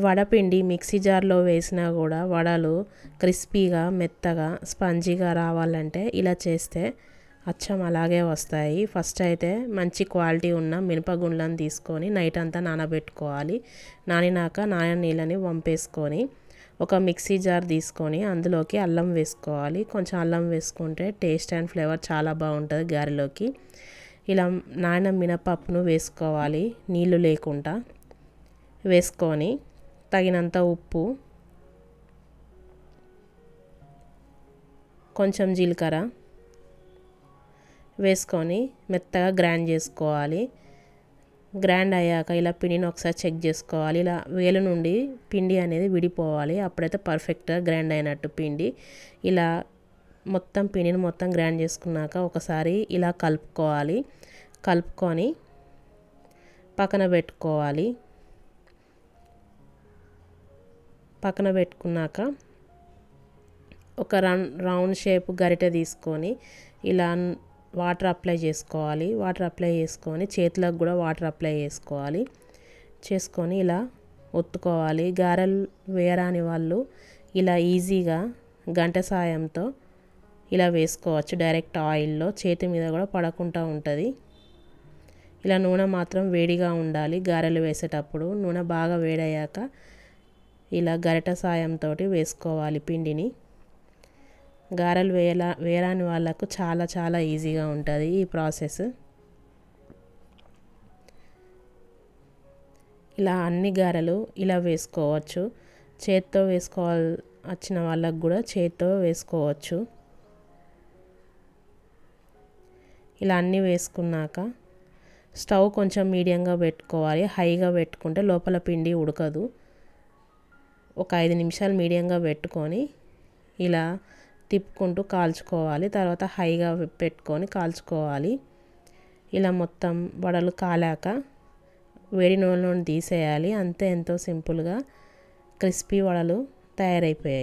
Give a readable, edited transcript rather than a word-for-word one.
వడపిండి mixie జార్లో వేసినా కూడా వడలు క్రిస్పీగా మెత్తగా స్పంజీగా రావాలంటే ఇలా చేస్తే అచ్చం అలాగే వస్తాయి. ఫస్ట్ అయితే మంచి క్వాలిటీ ఉన్న మినపగుండ్లను తీసుకొని నైట్ అంతా నానబెట్టుకోవాలి. నానినాక నానిన నీళ్ళని వంపేసుకొని ఒక మిక్సీ జార్ తీసుకొని అందులోకి అల్లం వేసుకోవాలి. కొంచెం అల్లం వేసుకుంటే టేస్ట్ అండ్ ఫ్లేవర్ చాలా బాగుంటుంది గారెలోకి. ఇలా నానిన మినపప్పును వేసుకోవాలి నీళ్ళు లేకుండా. వేసుకొని తగినంత ఉప్పు, కొంచెం జీలకర్ర వేసుకొని మెత్తగా గ్రైండ్ చేసుకోవాలి. గ్రైండ్ అయ్యాక ఇలా పిండిని ఒకసారి చెక్ చేసుకోవాలి. ఇలా వేలు నుండి పిండి అనేది విడిపోవాలి. అప్పుడైతే పర్ఫెక్ట్గా గ్రైండ్ అయినట్టు పిండి. ఇలా మొత్తం పిండిని మొత్తం గ్రైండ్ చేసుకున్నాక ఒకసారి ఇలా కలుపుకోవాలి. కలుపుకొని పక్కన పెట్టుకోవాలి. పక్కన పెట్టుకున్నాక ఒక రౌండ్ షేప్ గరిటె తీసుకొని ఇలా వాటర్ అప్లై చేసుకోవాలి. వాటర్ అప్లై చేసుకొని చేతులకు కూడా వాటర్ అప్లై చేసుకోవాలి. చేసుకొని ఇలా ఒత్తుకోవాలి. గారెలు వేయరాని వాళ్ళు ఇలా ఈజీగా గంటె సాయంతో ఇలా వేసుకోవచ్చు. డైరెక్ట్ ఆయిల్లో చేతి మీద కూడా పడకుండా ఉంటుంది. ఇలా నూనె మాత్రం వేడిగా ఉండాలి. గారెలు వేసేటప్పుడు నూనె బాగా వేడయ్యాక ఇలా గరిటె సాయంతో వేసుకోవాలి పిండిని. గారెలు వేయరాని వాళ్ళకు చాలా చాలా ఈజీగా ఉంటుంది ఈ ప్రాసెస్. ఇలా అన్ని గారెలు ఇలా వేసుకోవచ్చు. చేత్తో వచ్చిన వాళ్ళకు కూడా చేత్తో వేసుకోవచ్చు. ఇలా అన్నీ వేసుకున్నాక స్టవ్ కొంచెం మీడియంగా పెట్టుకోవాలి. హైగా పెట్టుకుంటే లోపల పిండి ఉడకదు. ఒక 5 నిమిషాలు మీడియంగా పెట్టుకొని ఇలా తిప్పుకుంటూ కాల్చుకోవాలి. తర్వాత హైగా పెట్టుకొని కాల్చుకోవాలి. ఇలా మొత్తం వడలు కాలాక వేడి నూనె నుండి తీసేయాలి. అంతే, ఎంతో సింపుల్గా క్రిస్పీ వడలు తయారైపోయాయి.